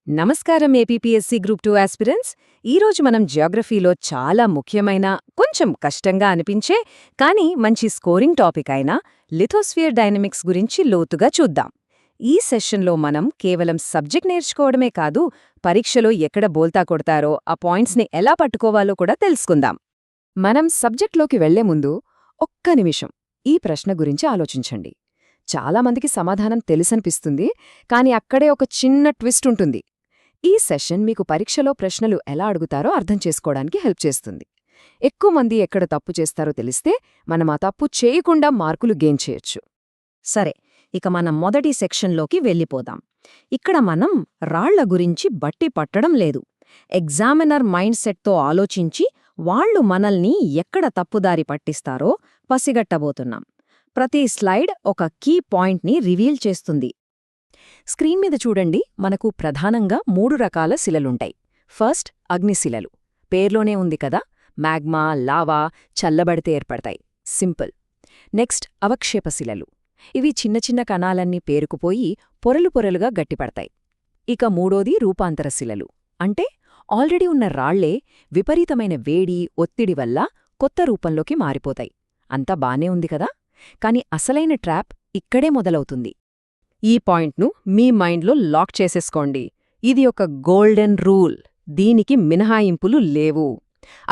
నమస్కారం APPSC group 2 aspirants. ఈరోజు మనం జియోగ్రఫీలో చాలా ముఖ్యమైన, కొంచెం కష్టంగా అనిపించే కానీ మంచి స్కోరింగ్ టాపిక్ అయిన లిథోస్ఫియర్ డైనమిక్స్ గురించి లోతుగా చూద్దాం. ఈ సెషన్లో మనం కేవలం సబ్జెక్ట్ నేర్చుకోవడమే కాదు, పరీక్షలో ఎక్కడ బోల్తా కొడతారో ఆ పాయింట్స్ని ఎలా పట్టుకోవాలో కూడా తెలుసుకుందాం. మనం సబ్జెక్ట్లోకి వెళ్లే ముందు ఒక్క నిమిషం ఈ ప్రశ్న గురించి ఆలోచించండి. చాలామందికి సమాధానం తెలుసనిపిస్తుంది, కానీ అక్కడే ఒక చిన్న ట్విస్ట్ ఉంటుంది. ఈ సెషన్ మీకు పరీక్షలో ప్రశ్నలు ఎలా అడుగుతారో అర్థం చేసుకోవడానికి హెల్ప్ చేస్తుంది. ఎక్కువ మంది ఎక్కడ తప్పు చేస్తారో తెలిస్తే మనం ఆ తప్పు చేయకుండా మార్కులు గెయిన్ చేయొచ్చు. సరే, ఇక మనం మొదటి సెక్షన్లోకి వెళ్ళిపోదాం. ఇక్కడ మనం రాళ్ల గురించి బట్టి పట్టడం లేదు. ఎగ్జామినర్ మైండ్ సెట్తో ఆలోచించి వాళ్లు మనల్ని ఎక్కడ తప్పుదారి పట్టిస్తారో పసిగట్టబోతున్నాం. ప్రతి స్లైడ్ ఒక కీ పాయింట్ని రివీల్ చేస్తుంది. స్క్రీన్ మీద చూడండి, మనకు ప్రధానంగా 3 రకాల శిలలుంటాయి. ఫస్ట్, అగ్నిశిలలు. పేర్లోనే ఉంది కదా, మ్యాగ్మా, లావా చల్లబడితే ఏర్పడతాయి. సింపుల్. నెక్స్ట్, అవక్షేపశిలలు. ఇవి చిన్న చిన్న కణాలన్నీ పేరుకుపోయి పొరలు పొరలుగా గట్టిపడతాయి. ఇక మూడోది రూపాంతరశిలలు. అంటే ఆల్రెడీ ఉన్న రాళ్లే విపరీతమైన వేడి, ఒత్తిడి వల్ల కొత్త రూపంలోకి మారిపోతాయి. అంతా బానే ఉంది కదా, కాని అసలైన ట్రాప్ ఇక్కడే మొదలవుతుంది. ఈ పాయింట్ను మీ మైండ్లో లాక్ చేసేసుకోండి. ఇది ఒక గోల్డెన్ రూల్. దీనికి మినహాయింపులు లేవు.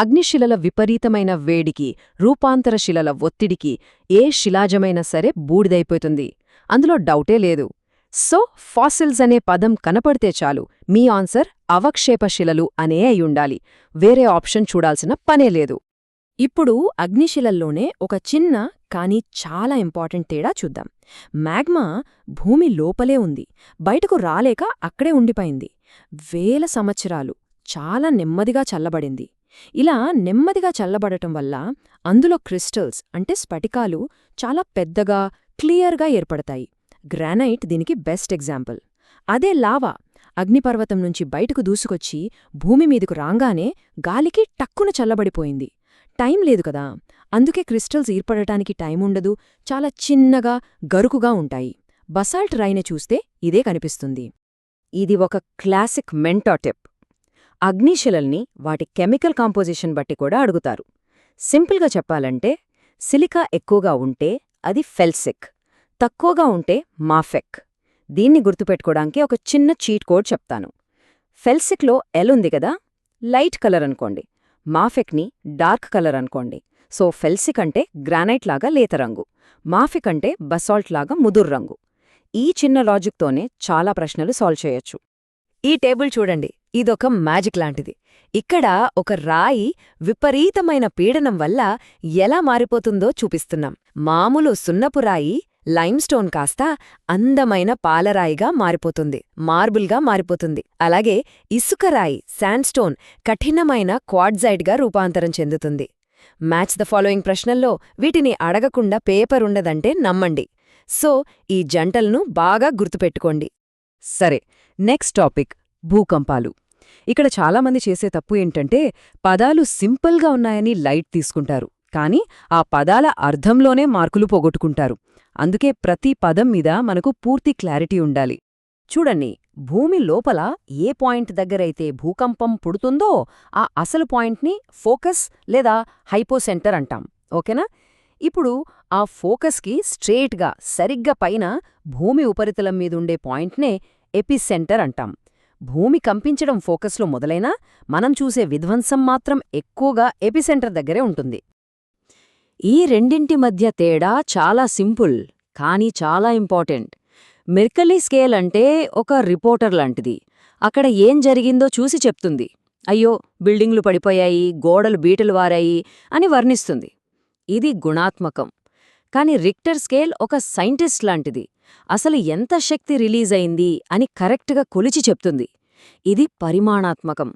అగ్నిశిలల విపరీతమైన వేడికి, రూపాంతర శిలల ఒత్తిడికి ఏ శిలాజమైనా సరే బూడిదైపోతుంది. అందులో డౌటే లేదు. సో ఫాసిల్స్ అనే పదం కనపడితే చాలు, మీ ఆన్సర్ అవక్షేప శిలలు అనే అయ్యుండాలి. వేరే ఆప్షన్ చూడాల్సిన పనే లేదు. ఇప్పుడు అగ్నిశిలల్లోనే ఒక చిన్న కానీ చాలా ఇంపార్టెంట్ తేడా చూద్దాం. మ్యాగ్మా భూమి లోపలే ఉంది, బయటకు రాలేక అక్కడే ఉండిపోయింది. వేల సంవత్సరాలు చాలా నెమ్మదిగా చల్లబడింది. ఇలా నెమ్మదిగా చల్లబడటం వల్ల అందులో క్రిస్టల్స్ అంటే స్ఫటికాలు చాలా పెద్దగా, క్లియర్గా ఏర్పడతాయి. గ్రానైట్ దీనికి బెస్ట్ ఎగ్జాంపుల్. అదే లావా అగ్నిపర్వతం నుంచి బయటకు దూసుకొచ్చి భూమి మీదకు రాంగానే గాలికి టక్కున చల్లబడిపోయింది. టైం లేదు కదా, అందుకే క్రిస్టల్స్ ఏర్పడటానికి టైముండదు, చాలా చిన్నగా, గరుకుగా ఉంటాయి. బసాల్ట్ రాయిని చూస్తే ఇదే కనిపిస్తుంది. ఇది ఒక క్లాసిక్ మెంటో టిప్. అగ్నిశిలల్ని వాటి కెమికల్ కాంపోజిషన్ బట్టి కూడా అడుగుతారు. సింపుల్గా చెప్పాలంటే, సిలికా ఎక్కువగా ఉంటే అది ఫెల్సిక్, తక్కువగా ఉంటే మాఫెక్. దీన్ని గుర్తుపెట్టుకోవడానికి ఒక చిన్న చీట్ కోడ్ చెప్తాను. ఫెల్సిక్లో ఎల్ ఉంది కదా, లైట్ కలర్ అనుకోండి. మాఫెక్ని డార్క్ కలర్ అనుకోండి. సో ఫెల్సిక్ అంటే గ్రానైట్ లాగా లేత రంగు, మాఫిక్ అంటే బసాల్ట్ లాగా ముదురు రంగు. ఈ చిన్న లాజిక్తోనే చాలా ప్రశ్నలు సాల్వ్ చేయొచ్చు. ఈ టేబుల్ చూడండి, ఇదొక మ్యాజిక్ లాంటిది. ఇక్కడ ఒక రాయి విపరీతమైన పీడనం వల్ల ఎలా మారిపోతుందో చూపిస్తున్నాం. మామూలు సున్నపు రాయి లైమ్స్టోన్ కాస్త అందమైన పాలరాయిగా మారిపోతుంది, మార్బుల్గా మారిపోతుంది. అలాగే ఇసుకరాయి శాండ్స్టోన్ కఠినమైన క్వాడ్జైడ్గా రూపాంతరం చెందుతుంది. మ్యాచ్ ద ఫాలోయింగ్ ప్రశ్నల్లో వీటిని అడగకుండా పేపర్ ఉండదంటే నమ్మండి. సో ఈ జంటలను బాగా గుర్తుపెట్టుకోండి. సరే, నెక్స్ట్ టాపిక్ భూకంపాలు. ఇక్కడ చాలామంది చేసే తప్పు ఏంటంటే, పదాలు సింపుల్గా ఉన్నాయని లైట్ తీసుకుంటారు, కానీ ఆ పదాల అర్థంలోనే మార్కులు పోగొట్టుకుంటారు. అందుకే ప్రతి పదం మీద మనకు పూర్తి క్లారిటీ ఉండాలి. చూడండి, భూమి లోపల ఏ పాయింట్ దగ్గరైతే భూకంపం పుడుతుందో ఆ అసలు పాయింట్ని ఫోకస్ లేదా హైపోసెంటర్ అంటాం. ఓకేనా? ఇప్పుడు ఆ ఫోకస్కి స్ట్రేట్గా, సరిగ్గా పైన భూమి ఉపరితలం మీదుండే పాయింట్నే ఎపిసెంటర్ అంటాం. భూమి కంపించడం ఫోకస్లో మొదలైనా మనం చూసే విధ్వంసం మాత్రం ఎక్కువగా ఎపిసెంటర్ దగ్గరే ఉంటుంది. ఈ రెండింటి మధ్య తేడా చాలా సింపుల్, కానీ చాలా ఇంపార్టెంట్. మెర్కలీ స్కేల్ అంటే ఒక రిపోర్టర్ లాంటిది. అక్కడ ఏం జరిగిందో చూసి చెప్తుంది. అయ్యో, బిల్డింగ్లు పడిపోయాయి, గోడలు బీటలు వారాయి అని వర్ణిస్తుంది. ఇది గుణాత్మకం. కాని రిక్టర్ స్కేల్ ఒక సైంటిస్ట్ లాంటిది. అసలు ఎంత శక్తి రిలీజ్ అయింది అని కరెక్ట్గా కొలిచి చెప్తుంది. ఇది పరిమాణాత్మకం.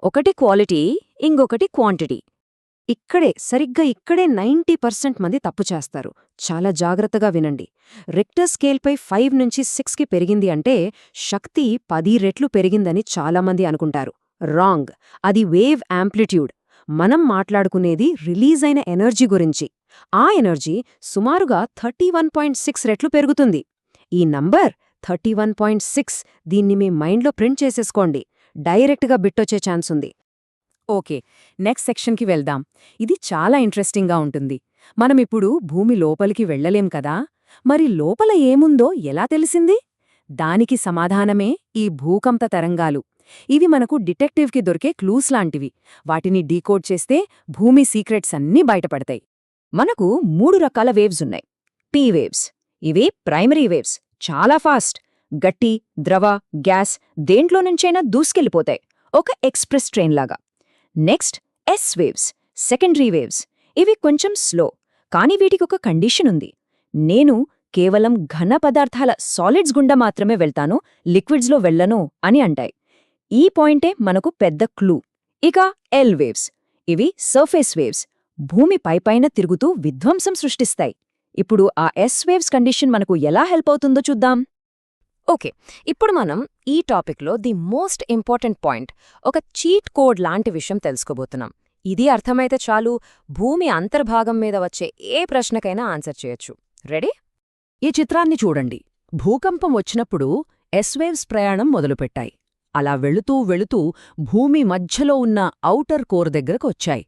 ఒకటి క్వాలిటీ, ఇంకొకటి క్వాంటిటీ. సరిగ్గా ఇక్కడే 90% మంది తప్పు చేస్తారు. చాలా జాగ్రత్తగా వినండి. రిక్టర్ స్కేల్పై 5 నుంచి 6కి పెరిగింది అంటే శక్తి 10 రెట్లు పెరిగిందని చాలామంది అనుకుంటారు. రాంగ్. అది వేవ్ యాంప్లిట్యూడ్. మనం మాట్లాడుకునేది రిలీజ్ అయిన ఎనర్జీ గురించి. ఆ ఎనర్జీ సుమారుగా 31.6 రెట్లు పెరుగుతుంది. ఈ నంబర్ 31.6. దీన్ని మీ మైండ్లో ప్రింట్ చేసేసుకోండి. డైరెక్ట్గా బిట్టొచ్చే ఛాన్స్ ఉంది. ఓకే, నెక్స్ట్ సెక్షన్కి వెళ్దాం. ఇది చాలా ఇంట్రెస్టింగ్గా ఉంటుంది. మనమిప్పుడు భూమి లోపలికి వెళ్ళలేం కదా, మరి లోపల ఏముందో ఎలా తెలిసింది? దానికి సమాధానమే ఈ భూకంప తరంగాలు. ఇవి మనకు డిటెక్టివ్కి దొరికే క్లూస్ లాంటివి. వాటిని డీకోడ్ చేస్తే భూమి సీక్రెట్స్ అన్నీ బయటపడతాయి. మనకు 3 రకాల వేవ్స్ ఉన్నాయి. P waves. ఇవి ప్రైమరీ వేవ్స్, చాలా ఫాస్ట్. గట్టి, ద్రవ, గ్యాస్ దేంట్లో నుంచైనా దూసుకెళ్ళిపోతాయి, ఒక ఎక్స్ప్రెస్ ట్రైన్ లాగా. Next yes waves, secondary waves. ఇవి కొంచెం స్లో, కానీ వీటికొక కండిషన్ ఉంది. నేను కేవలం ఘన పదార్థాల సాలిడ్స్ గుండా మాత్రమే వెళ్తాను, లిక్విడ్స్లో వెళ్ళను అని అంటాయి. ఈ పాయింటే మనకు పెద్ద క్లూ. ఇక ఎల్ వేవ్స్. ఇవి సర్ఫేస్ వేవ్స్, భూమి పైపైన తిరుగుతూ విధ్వంసం సృష్టిస్తాయి. ఇప్పుడు ఆ ఎస్ వేవ్స్ కండిషన్ మనకు ఎలా హెల్ప్ అవుతుందో చూద్దాం. ఓకే, ఇప్పుడు మనం ఈ టాపిక్లో ది మోస్ట్ ఇంపార్టెంట్ పాయింట్, ఒక చీట్ కోడ్ లాంటి విషయం తెలుసుకోబోతున్నాం. ఇది అర్థమైతే చాలు, భూమి అంతర్భాగం మీద వచ్చే ఏ ప్రశ్నకైనా ఆన్సర్ చేయొచ్చు. రెడీ? ఈ చిత్రాన్ని చూడండి. భూకంపం వచ్చినప్పుడు ఎస్ వేవ్స్ ప్రయాణం మొదలుపెట్టాయి. అలా వెళుతూ వెళుతూ భూమి మధ్యలో ఉన్న ఔటర్ కోర్ దగ్గరకు వచ్చాయి.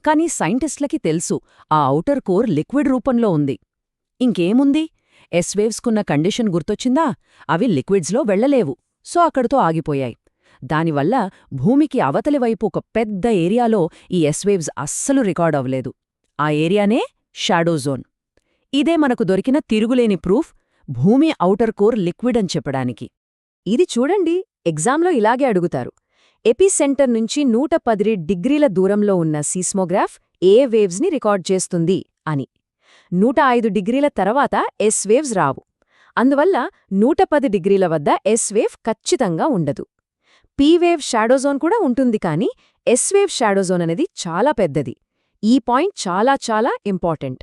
కాని సైంటిస్టులకి తెలుసు, ఆ ఔటర్ కోర్ లిక్విడ్ రూపంలో ఉంది. ఇంకేముంది? ఎస్ వేవ్స్కున్న కండిషన్ గుర్తొచ్చిందా? అవి లిక్విడ్స్లో వెళ్లలేవు, సో అక్కడితో ఆగిపోయాయి. దానివల్ల భూమికి అవతలివైపు ఒక పెద్ద ఏరియాలో ఈ ఎస్ వేవ్స్ అస్సలు రికార్డ్ అవ్వలేదు. ఆ ఏరియానే షాడో జోన్. ఇదే మనకు దొరికిన తిరుగులేని ప్రూఫ్, భూమి ఔటర్ కోర్ లిక్విడ్ అని చెప్పడానికి. ఇది చూడండి, ఎగ్జామ్లో ఇలాగే అడుగుతారు. ఎపిసెంటర్ నుంచి 110 డిగ్రీల దూరంలో ఉన్న సీస్మోగ్రాఫ్ ఏ వేవ్స్ని రికార్డ్ చేస్తుంది అని. 105 డిగ్రీల తర్వాత ఎస్ వేవ్స్ రావు. అందువల్ల 110 డిగ్రీల వద్ద ఎస్ వేవ్ ఖచ్చితంగా ఉండదు. పీ వేవ్ షాడోజోన్ కూడా ఉంటుంది, కానీ ఎస్ వేవ్ షాడోజోన్ అనేది చాలా పెద్దది. ఈ పాయింట్ చాలా చాలా ఇంపార్టెంట్.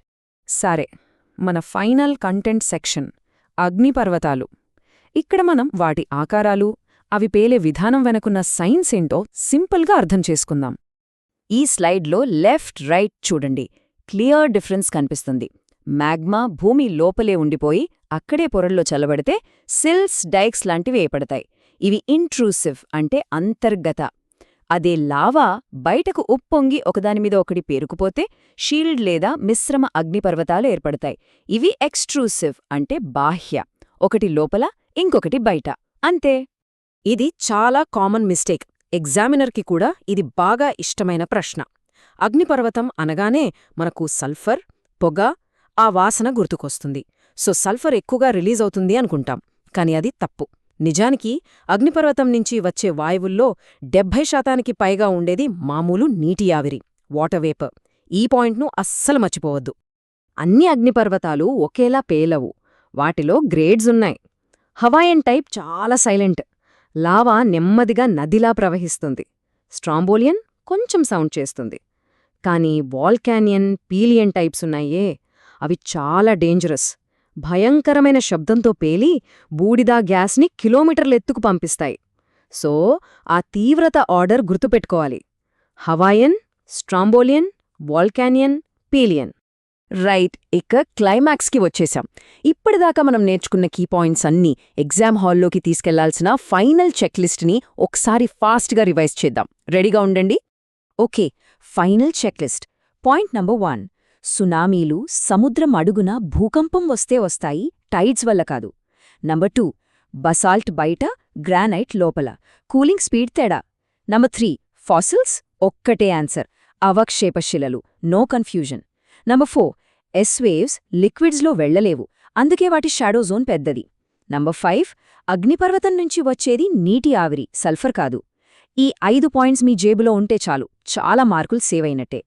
సరే, మన ఫైనల్ కంటెంట్ సెక్షన్, అగ్నిపర్వతాలు. ఇక్కడ మనం వాటి ఆకారాలు, అవి పేలే విధానం వెనకున్న సైన్స్ ఏంటో సింపుల్గా అర్థం చేసుకుందాం. ఈ స్లైడ్లో లెఫ్ట్ రైట్ చూడండి, క్లియర్ డిఫరెన్స్ కనిపిస్తుంది. మ్యాగ్మా భూమి లోపలే ఉండిపోయి అక్కడే పొరల్లో చల్లబడితే సిల్స్, డైక్స్ లాంటివి ఏర్పడతాయి. ఇవి ఇంట్రూసివ్, అంటే అంతర్గత. అదే లావా బయటకు ఉప్పొంగి ఒకదానిమీద ఒకటి పేరుకుపోతే షీల్డ్ లేదా మిశ్రమ అగ్నిపర్వతాలు ఏర్పడతాయి. ఇవి ఎక్స్ట్రూసివ్, అంటే బాహ్య, ఒకటి లోపల ఇంకొకటి బయట, అంతే. ఇది చాలా కామన్ మిస్టేక్. ఎగ్జామినర్కి కూడా ఇది బాగా ఇష్టమైన ప్రశ్న. అగ్నిపర్వతం అనగానే మనకు సల్ఫర్, పొగ, ఆ వాసన గుర్తుకొస్తుంది. సో సల్ఫర్ ఎక్కువగా రిలీజ్ అవుతుంది అనుకుంటాం, కాని అది తప్పు. నిజానికి అగ్నిపర్వతం నుంచి వచ్చే వాయువుల్లో 70% పైగా ఉండేది మామూలు నీటి ఆవిరి, వాటర్ వేపర్. ఈ పాయింట్ను అస్సలు మర్చిపోవద్దు. అన్ని అగ్నిపర్వతాలు ఒకేలా పేలవు, వాటిలో గ్రేడ్స్ ఉన్నాయి. హవాయన్ టైప్ చాలా సైలెంట్, లావా నెమ్మదిగా నదిలా ప్రవహిస్తుంది. స్ట్రాంబోలియన్ కొంచెం సౌండ్ చేస్తుంది. కానీ వాల్కానియన్, పీలియన్ టైప్స్ ఉన్నాయే, అవి చాలా డేంజరస్. భయంకరమైన శబ్దంతో పేలి బూడిదా గ్యాస్ని కిలోమీటర్లెత్తుకు పంపిస్తాయి. సో ఆ తీవ్రత ఆర్డర్ గుర్తుపెట్టుకోవాలి: హవాయన్, స్ట్రాంబోలియన్, వాల్కానియన్, పీలియన్. రైట్, ఇక క్లైమాక్స్కి వచ్చేశాం. ఇప్పటిదాకా మనం నేర్చుకున్న కీ పాయింట్స్ అన్నీ ఎగ్జామ్ హాల్లోకి తీసుకెళ్లాల్సిన ఫైనల్ చెక్లిస్ట్ని ఒకసారి ఫాస్ట్గా రివైజ్ చేద్దాం. రెడీగా ఉండండి. Okay, final checklist. Point number 1, సునామీలు సముద్రం అడుగున భూకంపం వస్తే వస్తాయి, టైడ్స్ వల్ల కాదు. నంబర్ 2, బసాల్ట్ బయట, గ్రానైట్ లోపల, కూలింగ్ స్పీడ్ తేడా. నంబర్ 3, ఫాసిల్స్ ఒక్కటే ఆన్సర్, అవక్షేపశిలలు, no confusion. Number 4, S waves లిక్విడ్స్లో వెళ్లలేవు, అందుకే వాటి షాడో జోన్ పెద్దది. నంబర్ 5, అగ్నిపర్వతం నుంచి వచ్చేది నీటి ఆవిరి, సల్ఫర్ కాదు. ఈ 5 పాయింట్స్ మీ జేబులో ఉంటే చాలు, చాలా మార్కులు సేవ్ అయినట్టే.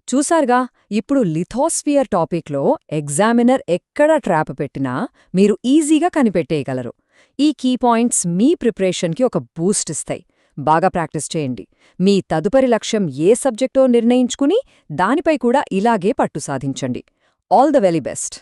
చూసారుగా, ఇప్పుడు లిథోస్ఫియర్ టాపిక్లో ఎగ్జామినర్ ఎక్కడ ట్రాప్ పెట్టినా మీరు ఈజీగా కనిపెట్టేయగలరు. ఈ కీ పాయింట్స్ మీ ప్రిపరేషన్కి ఒక బూస్ట్ ఇస్తాయి. బాగా ప్రాక్టీస్ చేయండి. మీ తదుపరి లక్ష్యం ఏ సబ్జెక్టో నిర్ణయించుకుని దానిపై కూడా ఇలాగే పట్టు సాధించండి. All the very best.